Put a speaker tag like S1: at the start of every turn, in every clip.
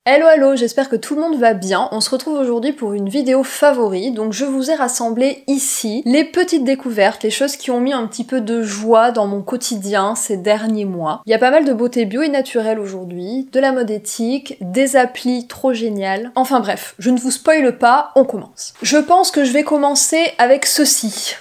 S1: Hello hello, j'espère que tout le monde va bien. On se retrouve aujourd'hui pour une vidéo favori, donc je vous ai rassemblé ici les petites découvertes, les choses qui ont mis un petit peu de joie dans mon quotidien ces derniers mois. Il y a pas mal de beauté bio et naturelle aujourd'hui, de la mode éthique, des applis trop géniales. Enfin bref, je ne vous spoile pas, on commence. Je pense que je vais commencer avec ceci.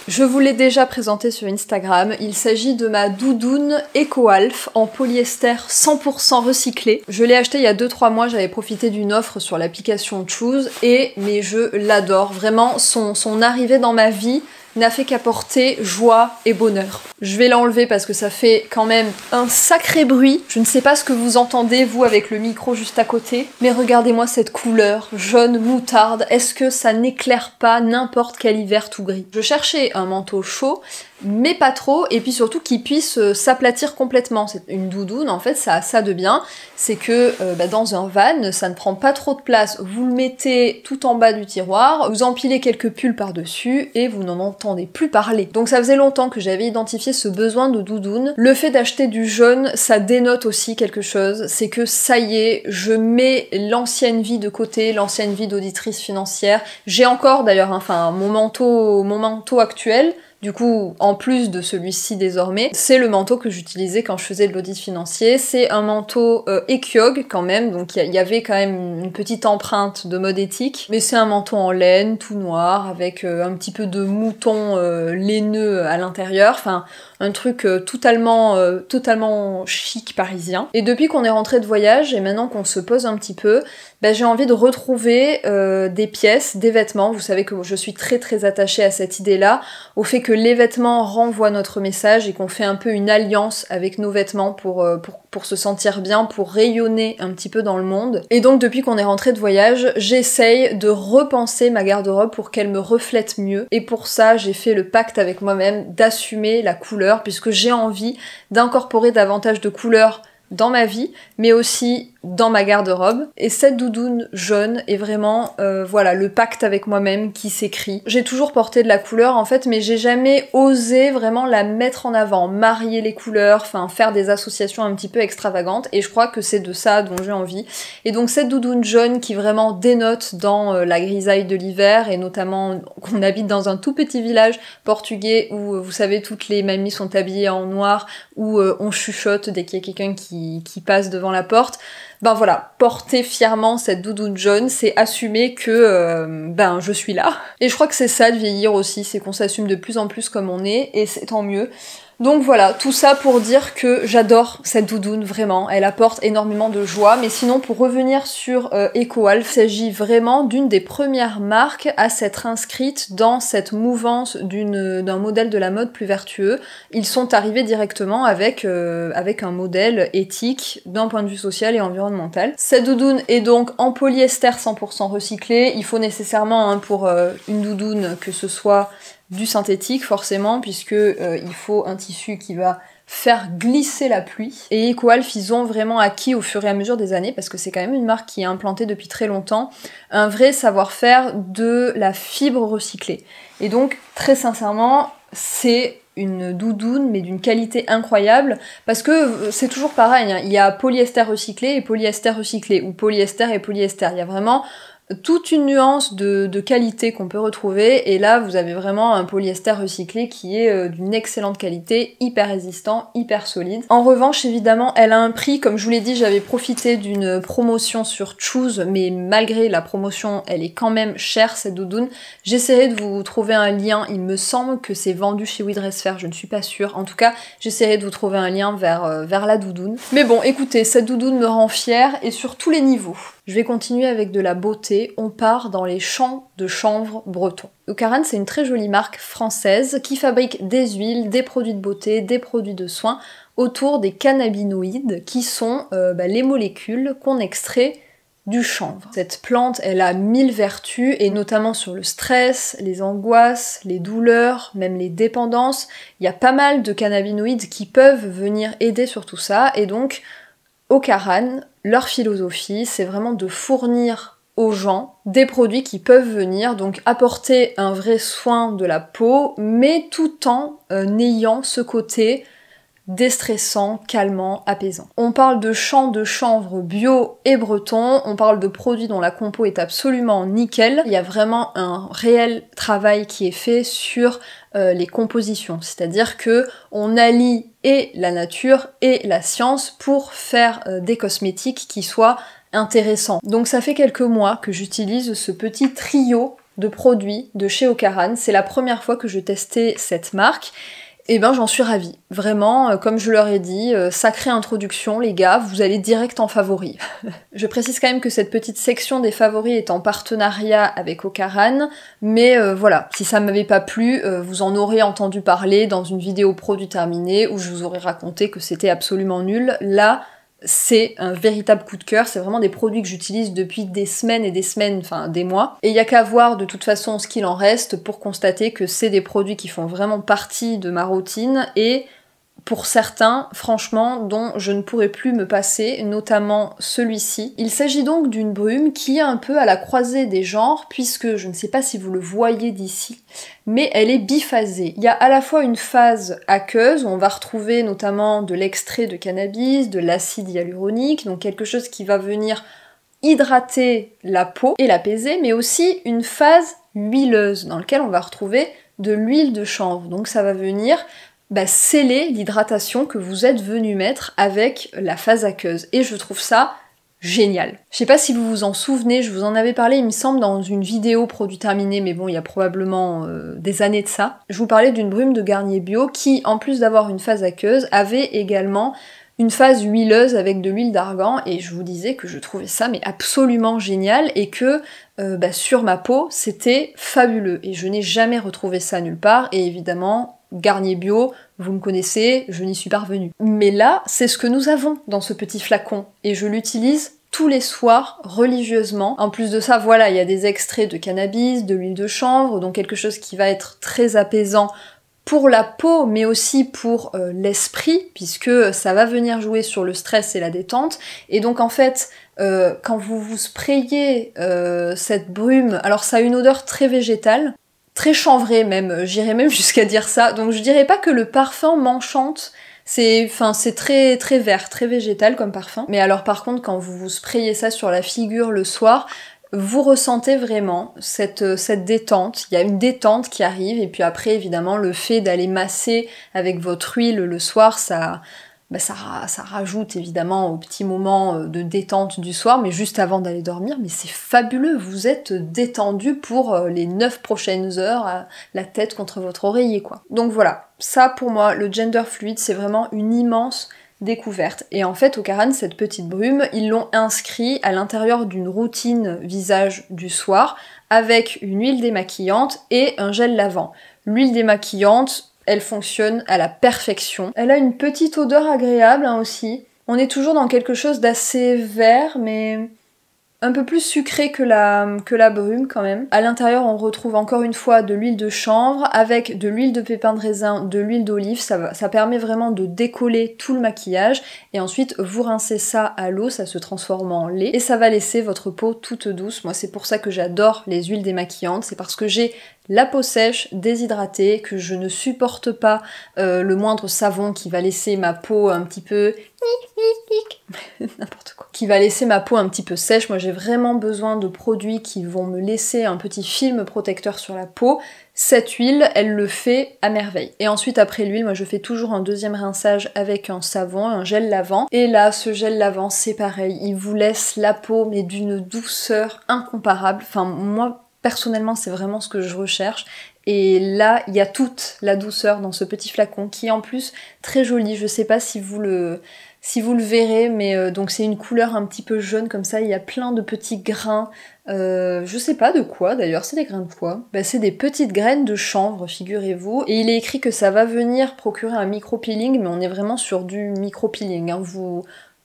S1: Je vous l'ai déjà présenté sur Instagram, il s'agit de ma doudoune EcoAlf en polyester 100% recyclé. Je l'ai acheté il y a 2-3 mois, j'avais profité d'une offre sur l'application Choose mais je l'adore. Vraiment, son arrivée dans ma vie n'a fait qu'apporter joie et bonheur. Je vais l'enlever parce que ça fait quand même un sacré bruit. Je ne sais pas ce que vous entendez, vous, avec le micro juste à côté, mais regardez-moi cette couleur jaune moutarde. Est-ce que ça n'éclaire pas n'importe quel hiver tout gris? Je cherchais un manteau chaud, mais pas trop, et puis surtout qui puisse s'aplatir complètement. C'est une doudoune, en fait, ça a ça de bien, c'est que dans un van, ça ne prend pas trop de place. Vous le mettez tout en bas du tiroir, vous empilez quelques pulls par-dessus, et vous n'en entendez plus parler. Donc ça faisait longtemps que j'avais identifié ce besoin de doudoune. Le fait d'acheter du jaune, ça dénote aussi quelque chose, c'est que ça y est, je mets l'ancienne vie de côté, l'ancienne vie d'auditrice financière. J'ai encore d'ailleurs, mon manteau actuel, du coup, en plus de celui-ci désormais, c'est le manteau que j'utilisais quand je faisais de l'audit financier. C'est un manteau Ekyog quand même, donc il y avait quand même une petite empreinte de mode éthique, mais c'est un manteau en laine, tout noir, avec un petit peu de mouton laineux à l'intérieur, enfin un truc totalement chic parisien. Et depuis qu'on est rentré de voyage, et maintenant qu'on se pose un petit peu, j'ai envie de retrouver des pièces, des vêtements. Vous savez que je suis très attachée à cette idée-là, au fait que les vêtements renvoient notre message et qu'on fait un peu une alliance avec nos vêtements pour se sentir bien, pour rayonner un petit peu dans le monde. Et donc depuis qu'on est rentré de voyage, j'essaye de repenser ma garde-robe pour qu'elle me reflète mieux. Et pour ça, j'ai fait le pacte avec moi-même d'assumer la couleur, puisque j'ai envie d'incorporer davantage de couleurs dans ma vie, mais aussi dans ma garde-robe. Et cette doudoune jaune est vraiment, voilà, le pacte avec moi-même qui s'écrit. J'ai toujours porté de la couleur en fait, mais j'ai jamais osé vraiment la mettre en avant, marier les couleurs, enfin faire des associations un petit peu extravagantes, et je crois que c'est de ça dont j'ai envie. Et donc cette doudoune jaune qui vraiment dénote dans la grisaille de l'hiver, et notamment qu'on habite dans un tout petit village portugais où, vous savez, toutes les mamies sont habillées en noir, où on chuchote dès qu'il y a quelqu'un qui passe devant la porte. Ben voilà, porter fièrement cette doudoune jaune, c'est assumer que je suis là. Et je crois que c'est ça de vieillir aussi, c'est qu'on s'assume de plus en plus comme on est, et c'est tant mieux. Donc voilà, tout ça pour dire que j'adore cette doudoune, vraiment, elle apporte énormément de joie. Mais sinon, pour revenir sur EcoAlf, il s'agit vraiment d'une des premières marques à s'être inscrite dans cette mouvance d'un modèle de la mode plus vertueux. Ils sont arrivés directement avec un modèle éthique d'un point de vue social et environnemental. Cette doudoune est donc en polyester 100% recyclé. Il faut nécessairement pour une doudoune que ce soit du synthétique forcément, puisque il faut un tissu qui va faire glisser la pluie. Et EcoAlf, ils ont vraiment acquis au fur et à mesure des années, parce que c'est quand même une marque qui est implantée depuis très longtemps, un vrai savoir-faire de la fibre recyclée. Et donc, très sincèrement, c'est une doudoune, mais d'une qualité incroyable, parce que c'est toujours pareil, hein, il y a polyester recyclé, ou polyester et polyester. Il y a vraiment toute une nuance de qualité qu'on peut retrouver, et là vous avez vraiment un polyester recyclé qui est d'une excellente qualité, hyper résistant, hyper solide. En revanche, évidemment, elle a un prix, comme je vous l'ai dit, j'avais profité d'une promotion sur Choose, mais malgré la promotion, elle est quand même chère cette doudoune. J'essaierai de vous trouver un lien, il me semble que c'est vendu chez WeDressFair, je ne suis pas sûre. En tout cas, j'essaierai de vous trouver un lien vers la doudoune. Mais bon, écoutez, cette doudoune me rend fière, et sur tous les niveaux. Je vais continuer avec de la beauté, on part dans les champs de chanvre bretons. Eucaran, c'est une très jolie marque française qui fabrique des huiles, des produits de beauté, des produits de soins autour des cannabinoïdes qui sont les molécules qu'on extrait du chanvre. Cette plante, elle a 1000 vertus, et notamment sur le stress, les angoisses, les douleurs, même les dépendances. Il y a pas mal de cannabinoïdes qui peuvent venir aider sur tout ça, et donc Eucaran, leur philosophie, c'est vraiment de fournir aux gens des produits qui peuvent venir donc apporter un vrai soin de la peau, mais tout en ayant ce côté déstressant, calmant, apaisant. On parle de champ de chanvre bio et breton, on parle de produits dont la compo est absolument nickel. Il y a vraiment un réel travail qui est fait sur les compositions, c'est-à-dire que on allie et la nature et la science pour faire des cosmétiques qui soient intéressants. Donc ça fait quelques mois que j'utilise ce petit trio de produits de chez Ocaran. C'est la première fois que je testais cette marque. Et ben j'en suis ravie. Vraiment, comme je leur ai dit, sacrée introduction les gars, vous allez direct en favoris. Je précise quand même que cette petite section des favoris est en partenariat avec Ocaran, mais voilà, si ça m'avait pas plu, vous en aurez entendu parler dans une vidéo produit terminée où je vous aurais raconté que c'était absolument nul. Là, c'est un véritable coup de cœur, c'est vraiment des produits que j'utilise depuis des semaines et des semaines, enfin des mois, et il y a qu'à voir de toute façon ce qu'il en reste pour constater que c'est des produits qui font vraiment partie de ma routine, et pour certains, franchement, dont je ne pourrais plus me passer, notamment celui-ci. Il s'agit donc d'une brume qui est un peu à la croisée des genres, puisque je ne sais pas si vous le voyez d'ici, mais elle est biphasée. Il y a à la fois une phase aqueuse, où on va retrouver notamment de l'extrait de cannabis, de l'acide hyaluronique, donc quelque chose qui va venir hydrater la peau et l'apaiser, mais aussi une phase huileuse, dans laquelle on va retrouver de l'huile de chanvre. Donc ça va venir sceller l'hydratation que vous êtes venu mettre avec la phase aqueuse. Et je trouve ça génial. Je sais pas si vous vous en souvenez, je vous en avais parlé, il me semble, dans une vidéo produit terminé, mais bon, il y a probablement des années de ça. Je vous parlais d'une brume de Garnier Bio qui, en plus d'avoir une phase aqueuse, avait également une phase huileuse avec de l'huile d'argan, et je vous disais que je trouvais ça mais absolument génial, et que sur ma peau, c'était fabuleux. Et je n'ai jamais retrouvé ça nulle part, et évidemment, Garnier Bio, vous me connaissez, je n'y suis pas revenue. Mais là, c'est ce que nous avons dans ce petit flacon, et je l'utilise tous les soirs, religieusement. En plus de ça, voilà, il y a des extraits de cannabis, de l'huile de chanvre, donc quelque chose qui va être très apaisant pour la peau, mais aussi pour l'esprit, puisque ça va venir jouer sur le stress et la détente. Et donc en fait, quand vous vous sprayez cette brume, alors ça a une odeur très végétale, très chanvrée même, j'irais même jusqu'à dire ça, donc je dirais pas que le parfum m'enchante, c'est très, très vert, très végétal comme parfum. Mais alors par contre, quand vous vous sprayez ça sur la figure le soir, vous ressentez vraiment cette détente, il y a une détente qui arrive, et puis après évidemment le fait d'aller masser avec votre huile le soir, ça rajoute évidemment au petit moment de détente du soir, mais juste avant d'aller dormir, mais c'est fabuleux, vous êtes détendu pour les 9 prochaines heures, la tête contre votre oreiller quoi. Donc voilà, ça pour moi, le gender fluid, c'est vraiment une immense découverte. Et en fait, Ocaran, cette petite brume, ils l'ont inscrit à l'intérieur d'une routine visage du soir avec une huile démaquillante et un gel lavant. L'huile démaquillante, elle fonctionne à la perfection. Elle a une petite odeur agréable aussi. On est toujours dans quelque chose d'assez vert, mais un peu plus sucré que la brume quand même. À l'intérieur, on retrouve encore une fois de l'huile de chanvre avec de l'huile de pépin de raisin, de l'huile d'olive. Ça permet vraiment de décoller tout le maquillage. Et ensuite, vous rincez ça à l'eau, ça se transforme en lait. Et ça va laisser votre peau toute douce. Moi, c'est pour ça que j'adore les huiles démaquillantes. C'est parce que j'ai la peau sèche, déshydratée, que je ne supporte pas le moindre savon qui va laisser ma peau un petit peu... n'importe quoi. Qui va laisser ma peau un petit peu sèche. Moi j'ai vraiment besoin de produits qui vont me laisser un petit film protecteur sur la peau. Cette huile, elle le fait à merveille. Et ensuite après l'huile, moi je fais toujours un deuxième rinçage avec un savon, un gel lavant. Et là, ce gel lavant, c'est pareil. Il vous laisse la peau mais d'une douceur incomparable. Enfin moi personnellement c'est vraiment ce que je recherche. Et là, il y a toute la douceur dans ce petit flacon qui est en plus très joli. Je sais pas si vous le verrez, mais donc c'est une couleur un petit peu jaune comme ça, il y a plein de petits grains, je sais pas de quoi d'ailleurs, c'est des grains de quoi? C'est des petites graines de chanvre, figurez-vous, et il est écrit que ça va venir procurer un micro-peeling, mais on est vraiment sur du micro-peeling, hein.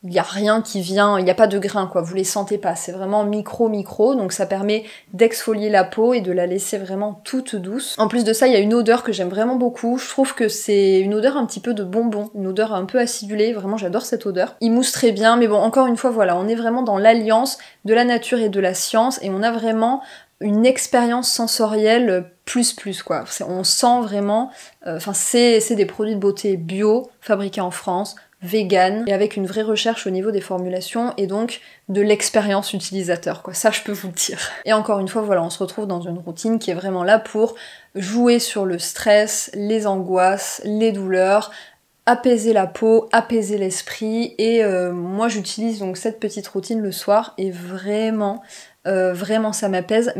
S1: Il n'y a rien qui vient, il n'y a pas de grains quoi, vous les sentez pas, c'est vraiment micro, donc ça permet d'exfolier la peau et de la laisser vraiment toute douce. En plus de ça, il y a une odeur que j'aime vraiment beaucoup, je trouve que c'est une odeur un petit peu de bonbon, une odeur un peu acidulée, vraiment j'adore cette odeur. Il mousse très bien, mais bon, encore une fois, voilà, on est vraiment dans l'alliance de la nature et de la science, et on a vraiment une expérience sensorielle plus quoi. On sent vraiment, enfin c'est des produits de beauté bio, fabriqués en France, vegan, et avec une vraie recherche au niveau des formulations, et donc de l'expérience utilisateur, quoi. Ça, je peux vous le dire. Et encore une fois, voilà, on se retrouve dans une routine qui est vraiment là pour jouer sur le stress, les angoisses, les douleurs, apaiser la peau, apaiser l'esprit, et moi j'utilise donc cette petite routine le soir, et vraiment ça m'apaise.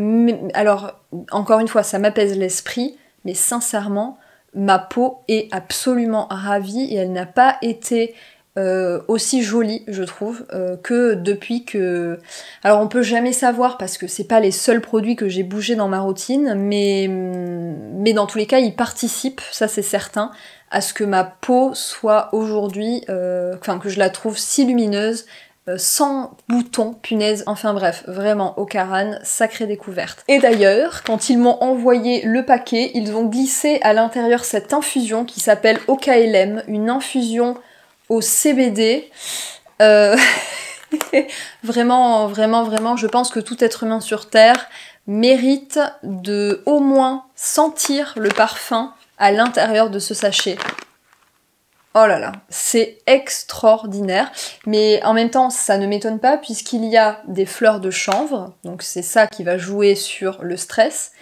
S1: Alors, encore une fois, ça m'apaise l'esprit, mais sincèrement, ma peau est absolument ravie, et elle n'a pas été aussi jolie, je trouve, que depuis que... Alors on peut jamais savoir, parce que c'est pas les seuls produits que j'ai bougés dans ma routine, mais dans tous les cas, ils participent, ça c'est certain, à ce que ma peau soit aujourd'hui, enfin que je la trouve si lumineuse, sans boutons, punaise, enfin bref, vraiment Ocaran, sacrée découverte. Et d'ailleurs, quand ils m'ont envoyé le paquet, ils ont glissé à l'intérieur cette infusion qui s'appelle OKLM, une infusion au CBD. Vraiment, je pense que tout être humain sur Terre mérite de au moins sentir le parfum à l'intérieur de ce sachet. Oh là là, c'est extraordinaire, mais en même temps ça ne m'étonne pas puisqu'il y a des fleurs de chanvre, donc c'est ça qui va jouer sur le stress.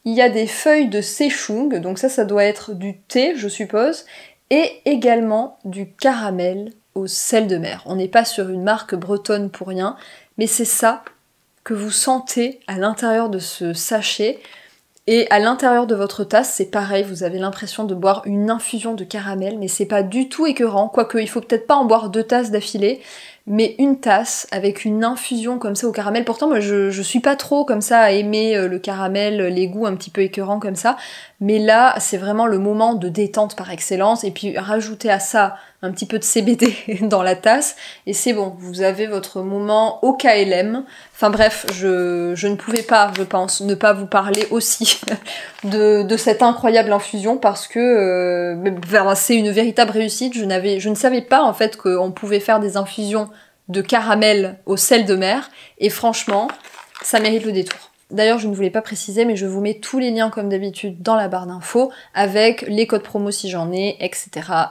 S1: Il y a des feuilles de séchung, donc ça doit être du thé je suppose, et également du caramel au sel de mer. On n'est pas sur une marque bretonne pour rien, mais c'est ça que vous sentez à l'intérieur de ce sachet. Et à l'intérieur de votre tasse, c'est pareil, vous avez l'impression de boire une infusion de caramel, mais c'est pas du tout écœurant, quoique il faut peut-être pas en boire 2 tasses d'affilée, mais une tasse avec une infusion comme ça au caramel. Pourtant, moi je suis pas trop comme ça à aimer le caramel, les goûts un petit peu écœurants comme ça, mais là c'est vraiment le moment de détente par excellence, et puis rajouter à ça un petit peu de CBD dans la tasse, et c'est bon, vous avez votre moment au KLM. Enfin bref, je ne pouvais pas, je pense, ne pas vous parler aussi de cette incroyable infusion, parce que c'est une véritable réussite. Je ne savais pas en fait qu'on pouvait faire des infusions de caramel au sel de mer, et franchement, ça mérite le détour. D'ailleurs, je ne voulais pas préciser, mais je vous mets tous les liens comme d'habitude dans la barre d'infos, avec les codes promo si j'en ai, etc.,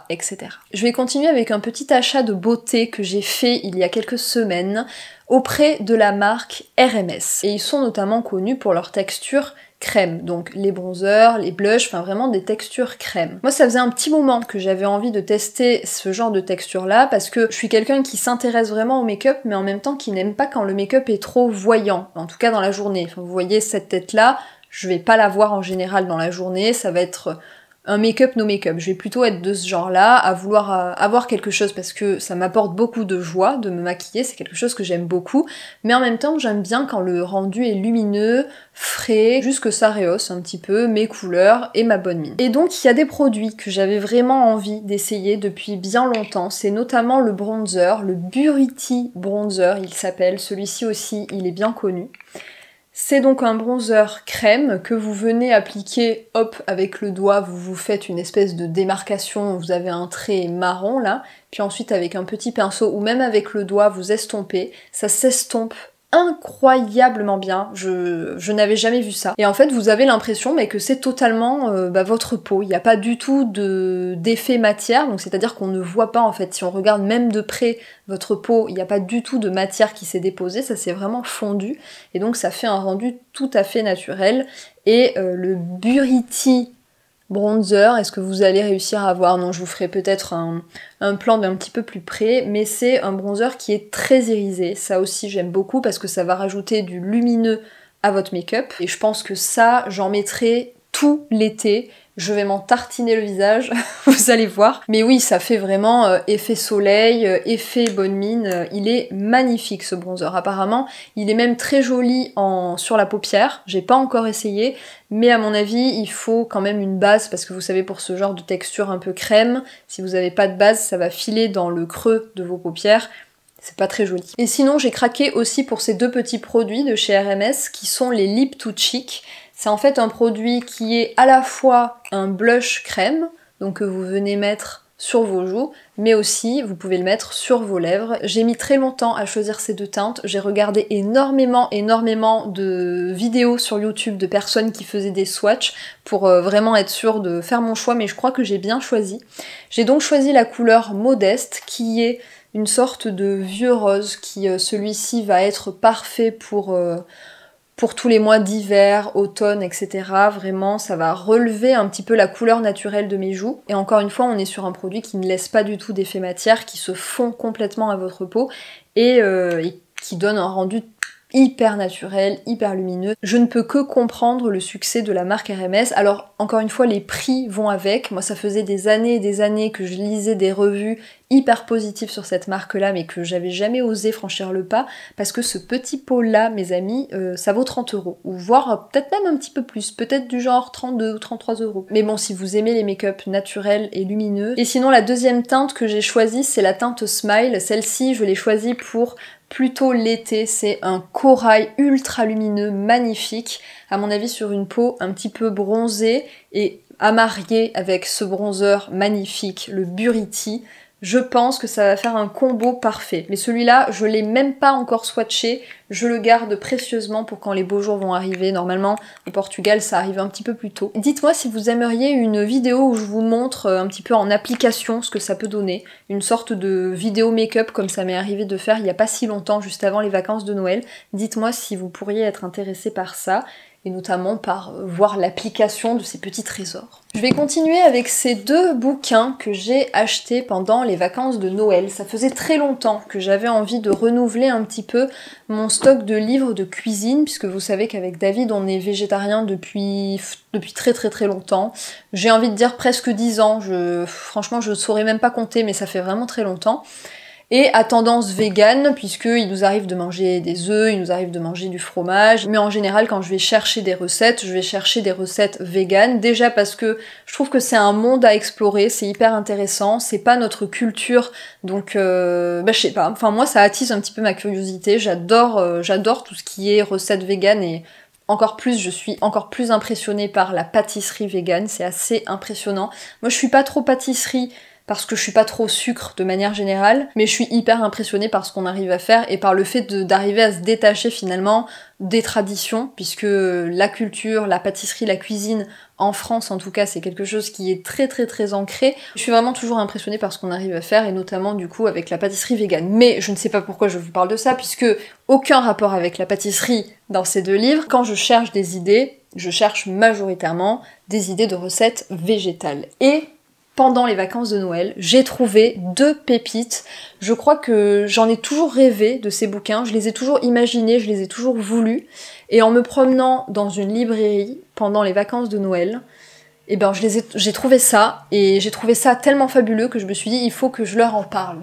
S1: etc. Je vais continuer avec un petit achat de beauté que j'ai fait il y a quelques semaines auprès de la marque RMS. Et ils sont notamment connus pour leur texture crème, donc les bronzers, les blushs, enfin vraiment des textures crème. Moi ça faisait un petit moment que j'avais envie de tester ce genre de texture là, parce que je suis quelqu'un qui s'intéresse vraiment au make-up, mais en même temps qui n'aime pas quand le make-up est trop voyant, en tout cas dans la journée. Enfin, vous voyez cette tête là, je vais pas la voir en général dans la journée, ça va être un make-up no make-up. Je vais plutôt être de ce genre-là, à vouloir avoir quelque chose, parce que ça m'apporte beaucoup de joie de me maquiller, c'est quelque chose que j'aime beaucoup, mais en même temps j'aime bien quand le rendu est lumineux, frais, juste que ça rehausse un petit peu mes couleurs et ma bonne mine. Et donc il y a des produits que j'avais vraiment envie d'essayer depuis bien longtemps, c'est notamment le bronzer, le Buriti Bronzer il s'appelle, celui-ci aussi il est bien connu. C'est donc un bronzer crème que vous venez appliquer, hop, avec le doigt, vous vous faites une espèce de démarcation, vous avez un trait marron là, puis ensuite avec un petit pinceau ou même avec le doigt vous estompez, ça s'estompe incroyablement bien, je n'avais jamais vu ça. Et en fait vous avez l'impression que c'est totalement votre peau, il n'y a pas du tout d'effet matière, donc c'est-à-dire qu'on ne voit pas en fait, si on regarde même de près votre peau, il n'y a pas du tout de matière qui s'est déposée, ça s'est vraiment fondu, et donc ça fait un rendu tout à fait naturel. Et le Buriti Bronzer, est-ce que vous allez réussir à voir? Non, je vous ferai peut-être un plan d'un petit peu plus près, mais c'est un bronzer qui est très irisé. Ça aussi j'aime beaucoup parce que ça va rajouter du lumineux à votre make-up. Et je pense que ça, j'en mettrai tout l'été. Je vais m'en tartiner le visage, vous allez voir. Mais oui, ça fait vraiment effet soleil, effet bonne mine. Il est magnifique ce bronzer. Apparemment, il est même très joli sur la paupière. J'ai pas encore essayé, mais à mon avis, il faut quand même une base, parce que vous savez, pour ce genre de texture un peu crème, si vous avez pas de base, ça va filer dans le creux de vos paupières. C'est pas très joli. Et sinon, j'ai craqué aussi pour ces deux petits produits de chez RMS, qui sont les Lip to Cheek. C'est en fait un produit qui est à la fois un blush crème, donc que vous venez mettre sur vos joues, mais aussi vous pouvez le mettre sur vos lèvres. J'ai mis très longtemps à choisir ces deux teintes, j'ai regardé énormément de vidéos sur YouTube de personnes qui faisaient des swatchs pour vraiment être sûre de faire mon choix, mais je crois que j'ai bien choisi. J'ai donc choisi la couleur Modeste, qui est une sorte de vieux rose, qui celui-ci va être parfait pour tous les mois d'hiver, automne, etc. Vraiment, ça va relever un petit peu la couleur naturelle de mes joues. Et encore une fois, on est sur un produit qui ne laisse pas du tout d'effet matière, qui se fond complètement à votre peau et qui donne un rendu hyper naturel, hyper lumineux. Je ne peux que comprendre le succès de la marque RMS. Alors, encore une fois, les prix vont avec. Moi, ça faisait des années et des années que je lisais des revues hyper positives sur cette marque-là, mais que j'avais jamais osé franchir le pas, parce que ce petit pot-là, mes amis, ça vaut 30 €, ou voire peut-être même un petit peu plus, peut-être du genre 32 ou 33 €. Mais bon, si vous aimez les make-up naturels et lumineux. Et sinon, la deuxième teinte que j'ai choisie, c'est la teinte Smile. Celle-ci, je l'ai choisie pour plutôt l'été, c'est un corail ultra lumineux, magnifique, à mon avis sur une peau un petit peu bronzée, et à marier avec ce bronzer magnifique, le Buriti, je pense que ça va faire un combo parfait. Mais celui-là, je l'ai même pas encore swatché, je le garde précieusement pour quand les beaux jours vont arriver. Normalement, au Portugal, ça arrive un petit peu plus tôt. Dites-moi si vous aimeriez une vidéo où je vous montre un petit peu en application ce que ça peut donner. Une sorte de vidéo make-up comme ça m'est arrivé de faire il y a pas si longtemps, juste avant les vacances de Noël. Dites-moi si vous pourriez être intéressé par ça, et notamment par voir l'application de ces petits trésors. Je vais continuer avec ces deux bouquins que j'ai achetés pendant les vacances de Noël. Ça faisait très longtemps que j'avais envie de renouveler un petit peu mon stock de livres de cuisine, puisque vous savez qu'avec David, on est végétarien depuis très longtemps. J'ai envie de dire presque 10 ans, franchement je ne saurais même pas compter, mais ça fait vraiment très longtemps. Et à tendance vegan, puisqu'il nous arrive de manger des œufs, il nous arrive de manger du fromage, mais en général quand je vais chercher des recettes, je vais chercher des recettes vegan, déjà parce que je trouve que c'est un monde à explorer, c'est hyper intéressant, c'est pas notre culture, donc je sais pas, enfin moi ça attise un petit peu ma curiosité, j'adore tout ce qui est recettes vegan, et encore plus, je suis encore plus impressionnée par la pâtisserie vegan, c'est assez impressionnant. Moi je suis pas trop pâtisserie, parce que je suis pas trop sucre de manière générale, mais je suis hyper impressionnée par ce qu'on arrive à faire et par le fait d'arriver à se détacher finalement des traditions, puisque la culture, la pâtisserie, la cuisine, en France en tout cas, c'est quelque chose qui est très ancré. Je suis vraiment toujours impressionnée par ce qu'on arrive à faire, et notamment du coup avec la pâtisserie végane. Mais je ne sais pas pourquoi je vous parle de ça, puisque aucun rapport avec la pâtisserie dans ces deux livres. Quand je cherche des idées, je cherche majoritairement des idées de recettes végétales. Et pendant les vacances de Noël, j'ai trouvé deux pépites. Je crois que j'en ai toujours rêvé de ces bouquins, je les ai toujours imaginés, je les ai toujours voulus. Et en me promenant dans une librairie pendant les vacances de Noël, eh ben j'ai trouvé ça, et j'ai trouvé ça tellement fabuleux que je me suis dit il faut que je leur en parle.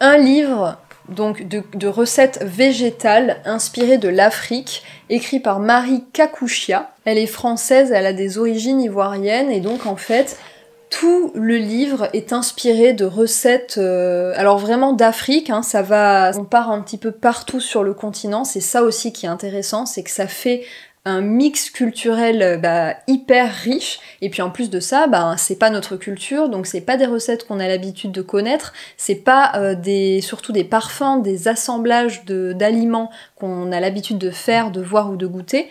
S1: Un livre donc de recettes végétales inspirées de l'Afrique, écrit par Marie Kakouchia. Elle est française, elle a des origines ivoiriennes, et donc en fait tout le livre est inspiré de recettes, alors vraiment d'Afrique, hein, on part un petit peu partout sur le continent, c'est ça aussi qui est intéressant, c'est que ça fait un mix culturel hyper riche, et puis en plus de ça, c'est pas notre culture, donc c'est pas des recettes qu'on a l'habitude de connaître, c'est pas surtout des parfums, des assemblages d'aliments qu'on a l'habitude de faire, de voir ou de goûter.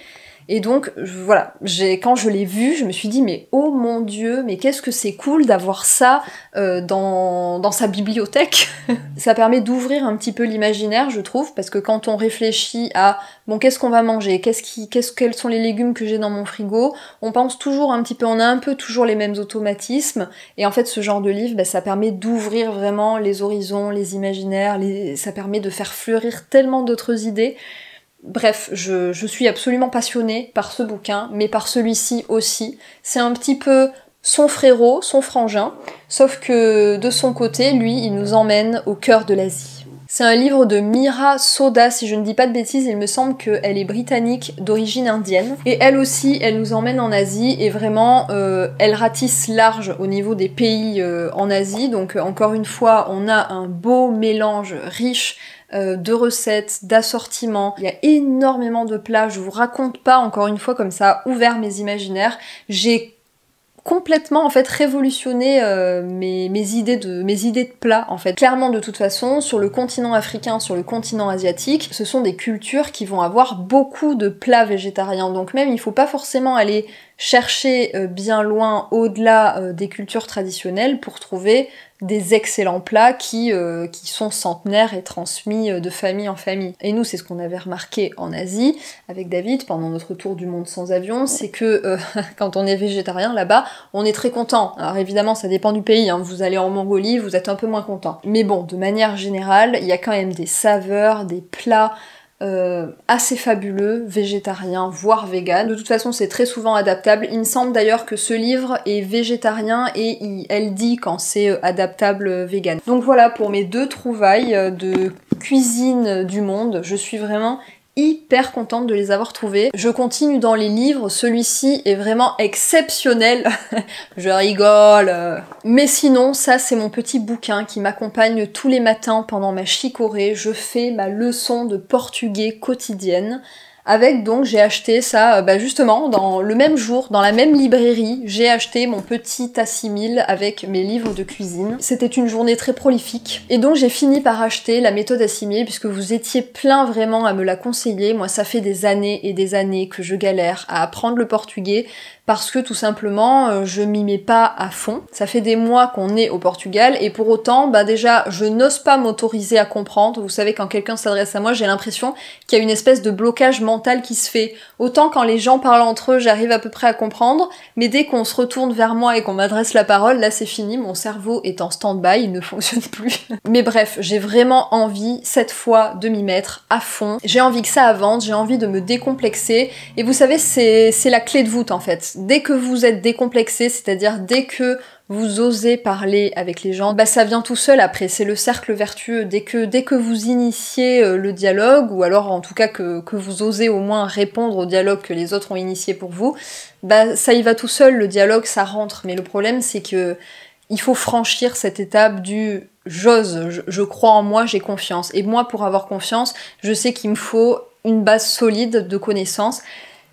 S1: Et donc, voilà, quand je l'ai vu, je me suis dit, mais oh mon Dieu, mais qu'est-ce que c'est cool d'avoir ça dans sa bibliothèque. Ça permet d'ouvrir un petit peu l'imaginaire, je trouve, parce que quand on réfléchit à, bon, qu'est-ce qu'on va manger, quels sont les légumes que j'ai dans mon frigo, on pense toujours un petit peu, on a un peu toujours les mêmes automatismes, et en fait, ce genre de livre, ça permet d'ouvrir vraiment les horizons, les imaginaires, ça permet de faire fleurir tellement d'autres idées. Bref, je suis absolument passionnée par ce bouquin, mais par celui-ci aussi. C'est un petit peu son frérot, son frangin, sauf que de son côté, lui, il nous emmène au cœur de l'Asie. C'est un livre de Mira Soda, si je ne dis pas de bêtises, il me semble qu'elle est britannique d'origine indienne. Et elle aussi, elle nous emmène en Asie, et vraiment, elle ratisse large au niveau des pays en Asie. Donc encore une fois, on a un beau mélange riche de recettes, d'assortiments. Il y a énormément de plats, je vous raconte pas, encore une fois, comme ça a ouvert mes imaginaires. J'ai complètement en fait révolutionné mes idées de plats en fait. Clairement de toute façon, sur le continent africain, sur le continent asiatique, ce sont des cultures qui vont avoir beaucoup de plats végétariens. Donc même il faut pas forcément aller chercher bien loin au-delà des cultures traditionnelles pour trouver des excellents plats qui sont centenaires et transmis de famille en famille. Et nous, c'est ce qu'on avait remarqué en Asie, avec David, pendant notre tour du monde sans avion, c'est que quand on est végétarien là-bas, on est très content. Alors évidemment, ça dépend du pays, hein. Vous allez en Mongolie, vous êtes un peu moins content. Mais bon, de manière générale, il y a quand même des saveurs, des plats assez fabuleux, végétarien, voire vegan. De toute façon, c'est très souvent adaptable. Il me semble d'ailleurs que ce livre est végétarien et elle dit quand c'est adaptable vegan. Donc voilà pour mes 2 trouvailles de cuisine du monde. Je suis vraiment hyper contente de les avoir trouvés. Je continue dans les livres, celui-ci est vraiment exceptionnel. Je rigole. Mais sinon, ça c'est mon petit bouquin qui m'accompagne tous les matins pendant ma chicorée. Je fais ma leçon de portugais quotidienne. Avec donc, j'ai acheté ça, justement, dans le même jour, dans la même librairie, j'ai acheté mon petit assimile avec mes livres de cuisine. C'était une journée très prolifique. Et donc j'ai fini par acheter la méthode assimile, puisque vous étiez plein vraiment à me la conseiller. Moi, ça fait des années et des années que je galère à apprendre le portugais, parce que tout simplement, je m'y mets pas à fond. Ça fait des mois qu'on est au Portugal, et pour autant, déjà, je n'ose pas m'autoriser à comprendre. Vous savez, quand quelqu'un s'adresse à moi, j'ai l'impression qu'il y a une espèce de blocage mental qui se fait. Autant quand les gens parlent entre eux, j'arrive à peu près à comprendre, mais dès qu'on se retourne vers moi et qu'on m'adresse la parole, là c'est fini, mon cerveau est en stand-by, il ne fonctionne plus. Mais bref, j'ai vraiment envie, cette fois, de m'y mettre à fond. J'ai envie que ça avance, j'ai envie de me décomplexer, et vous savez, c'est la clé de voûte en fait. Dès que vous êtes décomplexé, c'est-à-dire dès que vous osez parler avec les gens, ça vient tout seul après, c'est le cercle vertueux. Dès que vous initiez le dialogue, ou alors en tout cas que vous osez au moins répondre au dialogue que les autres ont initié pour vous, ça y va tout seul, le dialogue ça rentre. Mais le problème c'est que il faut franchir cette étape du j'ose, je crois en moi, j'ai confiance. Et moi pour avoir confiance, je sais qu'il me faut une base solide de connaissances.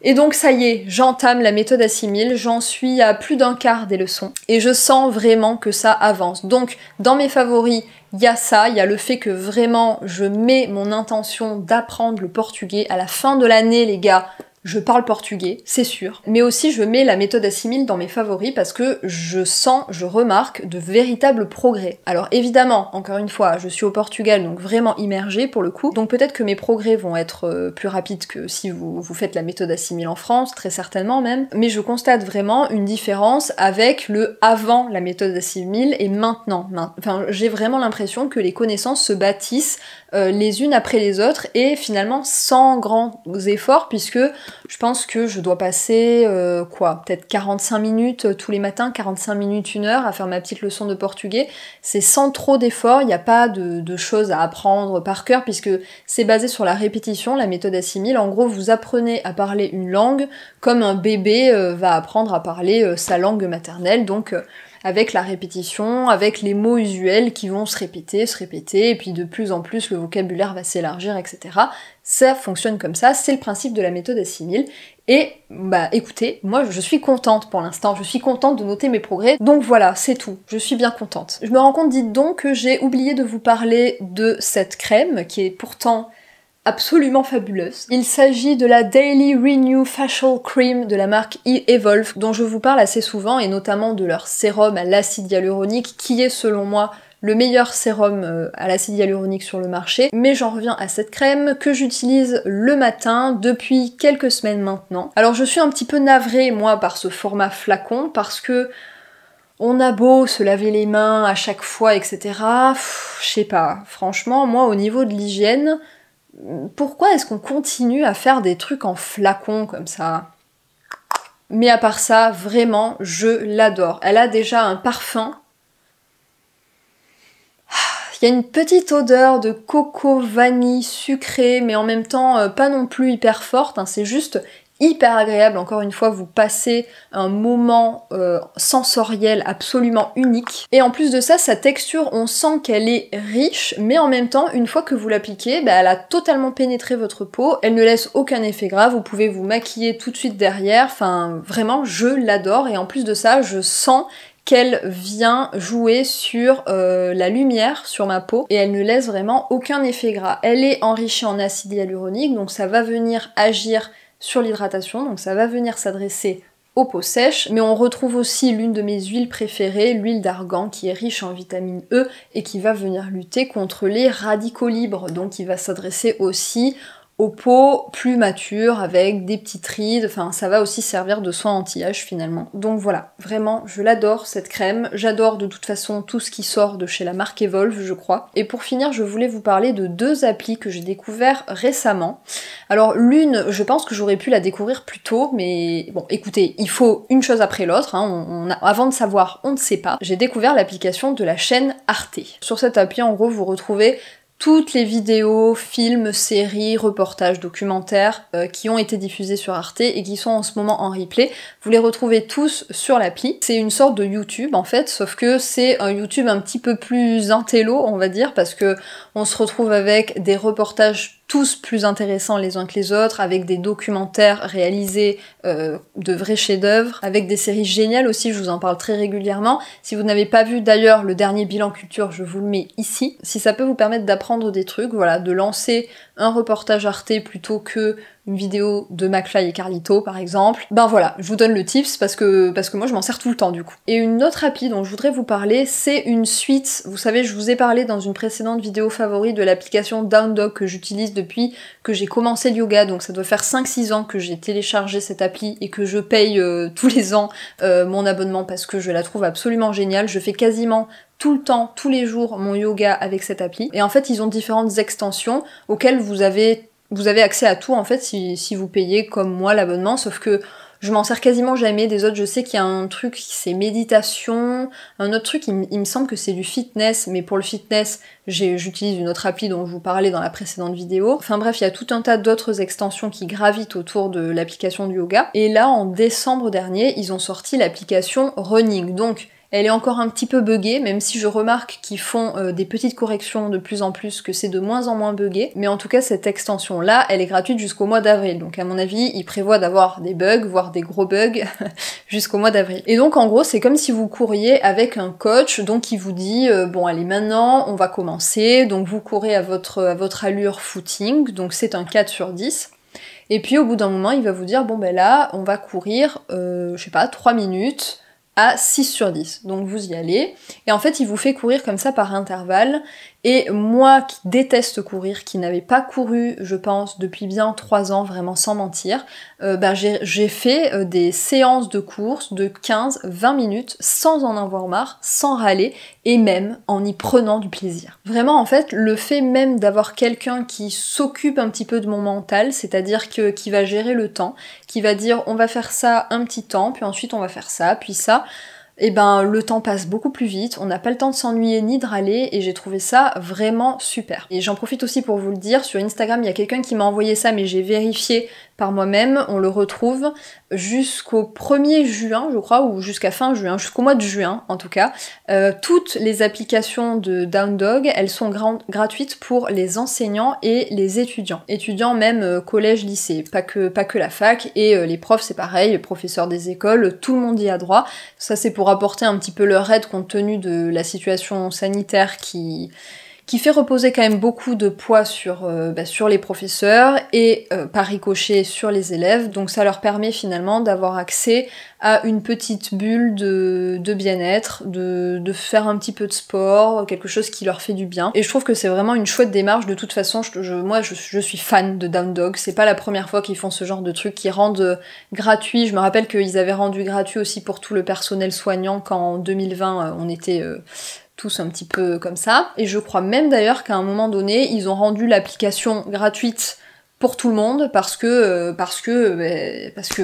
S1: Et donc ça y est, j'entame la méthode assimile, j'en suis à plus d'un quart des leçons, et je sens vraiment que ça avance. Donc dans mes favoris, il y a ça, il y a le fait que vraiment je mets mon intention d'apprendre le portugais. À la fin de l'année, les gars, je parle portugais, c'est sûr. Mais aussi je mets la méthode assimile dans mes favoris parce que je sens, je remarque de véritables progrès. Alors évidemment, encore une fois, je suis au Portugal, donc vraiment immergée pour le coup. Donc peut-être que mes progrès vont être plus rapides que si vous faites la méthode assimile en France, très certainement même. Mais je constate vraiment une différence avec le avant la méthode assimile et maintenant. Enfin, j'ai vraiment l'impression que les connaissances se bâtissent les unes après les autres et finalement sans grands efforts, puisque je pense que je dois passer peut-être 45 minutes tous les matins, 45 minutes, 1 heure à faire ma petite leçon de portugais. C'est sans trop d'efforts, il n'y a pas de choses à apprendre par cœur puisque c'est basé sur la répétition, la méthode assimile. En gros, vous apprenez à parler une langue comme un bébé va apprendre à parler sa langue maternelle, donc avec la répétition, avec les mots usuels qui vont se répéter, et puis de plus en plus le vocabulaire va s'élargir, etc. Ça fonctionne comme ça, c'est le principe de la méthode assimile. Et écoutez, moi je suis contente pour l'instant, je suis contente de noter mes progrès, donc voilà, c'est tout, je suis bien contente. Je me rends compte, dites donc, que j'ai oublié de vous parler de cette crème, qui est pourtant absolument fabuleuse. Il s'agit de la Daily Renew Facial Cream de la marque Evolve, dont je vous parle assez souvent, et notamment de leur sérum à l'acide hyaluronique, qui est selon moi le meilleur sérum à l'acide hyaluronique sur le marché. Mais j'en reviens à cette crème que j'utilise le matin depuis quelques semaines maintenant. Alors je suis un petit peu navrée, moi, par ce format flacon, parce que on a beau se laver les mains à chaque fois, etc. Je sais pas, franchement, moi, au niveau de l'hygiène, pourquoi est-ce qu'on continue à faire des trucs en flacon comme ça? Mais à part ça, vraiment, je l'adore. Elle a déjà un parfum. Il y a une petite odeur de coco vanille sucrée, mais en même temps pas non plus hyper forte, hein, c'est juste hyper agréable, encore une fois, vous passez un moment sensoriel absolument unique. Et en plus de ça, sa texture, on sent qu'elle est riche, mais en même temps, une fois que vous l'appliquez, bah, elle a totalement pénétré votre peau, elle ne laisse aucun effet gras, vous pouvez vous maquiller tout de suite derrière, enfin vraiment, je l'adore, et en plus de ça, je sens qu'elle vient jouer sur la lumière sur ma peau et elle ne laisse vraiment aucun effet gras. Elle est enrichie en acide hyaluronique, donc ça va venir agir sur l'hydratation, donc ça va venir s'adresser aux peaux sèches, mais on retrouve aussi l'une de mes huiles préférées, l'huile d'argan, qui est riche en vitamine E et qui va venir lutter contre les radicaux libres, donc il va s'adresser aussi aux peaux plus matures avec des petites rides, enfin ça va aussi servir de soin anti-âge finalement. Donc voilà, vraiment je l'adore cette crème, j'adore de toute façon tout ce qui sort de chez la marque Evolve je crois. Et pour finir je voulais vous parler de deux applis que j'ai découvert récemment. Alors l'une, je pense que j'aurais pu la découvrir plus tôt, mais bon écoutez, il faut une chose après l'autre, hein. Avant de savoir on ne sait pas. J'ai découvert l'application de la chaîne Arte. Sur cette appli en gros vous retrouvez toutes les vidéos, films, séries, reportages, documentaires qui ont été diffusés sur Arte et qui sont en ce moment en replay, vous les retrouvez tous sur l'appli. C'est une sorte de YouTube en fait, sauf que c'est un YouTube un petit peu plus intello on va dire, parce que on se retrouve avec des reportages tous plus intéressants les uns que les autres, avec des documentaires réalisés de vrais chefs-d'œuvre, avec des séries géniales aussi, je vous en parle très régulièrement. Si vous n'avez pas vu d'ailleurs le dernier bilan culture, je vous le mets ici. Si ça peut vous permettre d'apprendre des trucs, voilà, de lancer un reportage Arte plutôt que une vidéo de McFly et Carlito par exemple, ben voilà, je vous donne le tips parce que moi je m'en sers tout le temps du coup. Et une autre appli dont je voudrais vous parler, c'est une suite, vous savez je vous ai parlé dans une précédente vidéo favori de l'application Down Dog que j'utilise depuis que j'ai commencé le yoga, donc ça doit faire 5-6 ans que j'ai téléchargé cette appli et que je paye tous les ans mon abonnement parce que je la trouve absolument géniale, je fais quasiment tout le temps, tous les jours, mon yoga avec cette appli. Et en fait, ils ont différentes extensions auxquelles vous avez accès à tout en fait si vous payez comme moi l'abonnement, sauf que je m'en sers quasiment jamais. Des autres, je sais qu'il y a un truc, c'est méditation, un autre truc, il me semble que c'est du fitness, mais pour le fitness, j'utilise une autre appli dont je vous parlais dans la précédente vidéo. Enfin bref, il y a tout un tas d'autres extensions qui gravitent autour de l'application du yoga. Et là, en décembre dernier, ils ont sorti l'application Running, donc elle est encore un petit peu buggée, même si je remarque qu'ils font des petites corrections de plus en plus, que c'est de moins en moins buggé. Mais en tout cas, cette extension-là, elle est gratuite jusqu'au mois d'avril. Donc à mon avis, ils prévoient d'avoir des bugs, voire des gros bugs, jusqu'au mois d'avril. Et donc en gros, c'est comme si vous couriez avec un coach, donc il vous dit bon allez maintenant, on va commencer. Donc vous courez à votre allure footing, donc c'est un 4 sur 10. Et puis au bout d'un moment, il va vous dire bon ben là, on va courir, je sais pas, 3 minutes, à 6 sur 10. Donc vous y allez. Et en fait, il vous fait courir comme ça par intervalle. Et moi qui déteste courir, qui n'avais pas couru, je pense, depuis bien 3 ans, vraiment sans mentir, j'ai fait des séances de course de 15-20 minutes sans en avoir marre, sans râler, et même en y prenant du plaisir. Vraiment, en fait, le fait même d'avoir quelqu'un qui s'occupe un petit peu de mon mental, c'est-à-dire qui va gérer le temps, qui va dire on va faire ça un petit temps, puis ensuite on va faire ça, puis ça, et ben le temps passe beaucoup plus vite, on n'a pas le temps de s'ennuyer ni de râler, et j'ai trouvé ça vraiment super. Et j'en profite aussi pour vous le dire, sur Instagram il y a quelqu'un qui m'a envoyé ça, mais j'ai vérifié par moi-même, on le retrouve jusqu'au 1er juin, je crois, ou jusqu'à fin juin, jusqu'au mois de juin en tout cas. Toutes les applications de Down Dog, elles sont gratuites pour les enseignants et les étudiants. Étudiants même collège, lycée, pas que la fac, et les profs c'est pareil, les professeurs des écoles, tout le monde y a droit. Ça c'est pour apporter un petit peu leur aide compte tenu de la situation sanitaire qui fait reposer quand même beaucoup de poids sur les professeurs et par ricochet sur les élèves, donc ça leur permet finalement d'avoir accès à une petite bulle de bien-être, de faire un petit peu de sport, quelque chose qui leur fait du bien. Et je trouve que c'est vraiment une chouette démarche. De toute façon, moi je suis fan de Down Dog, c'est pas la première fois qu'ils font ce genre de trucs, qu'ils rendent gratuit. Je me rappelle qu'ils avaient rendu gratuit aussi pour tout le personnel soignant quand en 2020 on était tous un petit peu comme ça. Et je crois même d'ailleurs qu'à un moment donné, ils ont rendu l'application gratuite pour tout le monde parce que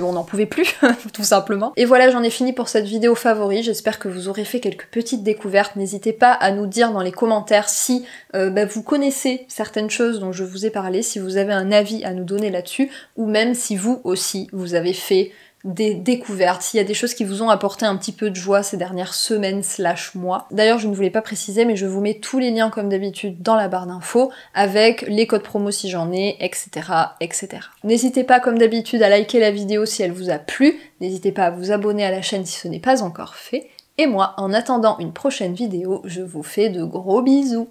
S1: on n'en pouvait plus tout simplement. Et voilà, j'en ai fini pour cette vidéo favori. J'espère que vous aurez fait quelques petites découvertes. N'hésitez pas à nous dire dans les commentaires si vous connaissez certaines choses dont je vous ai parlé, si vous avez un avis à nous donner là-dessus, ou même si vous aussi vous avez fait des découvertes, s'il y a des choses qui vous ont apporté un petit peu de joie ces dernières semaines / mois. D'ailleurs, je ne voulais pas préciser, mais je vous mets tous les liens comme d'habitude dans la barre d'infos, avec les codes promo si j'en ai, etc. etc. N'hésitez pas comme d'habitude à liker la vidéo si elle vous a plu, n'hésitez pas à vous abonner à la chaîne si ce n'est pas encore fait, et moi, en attendant une prochaine vidéo, je vous fais de gros bisous.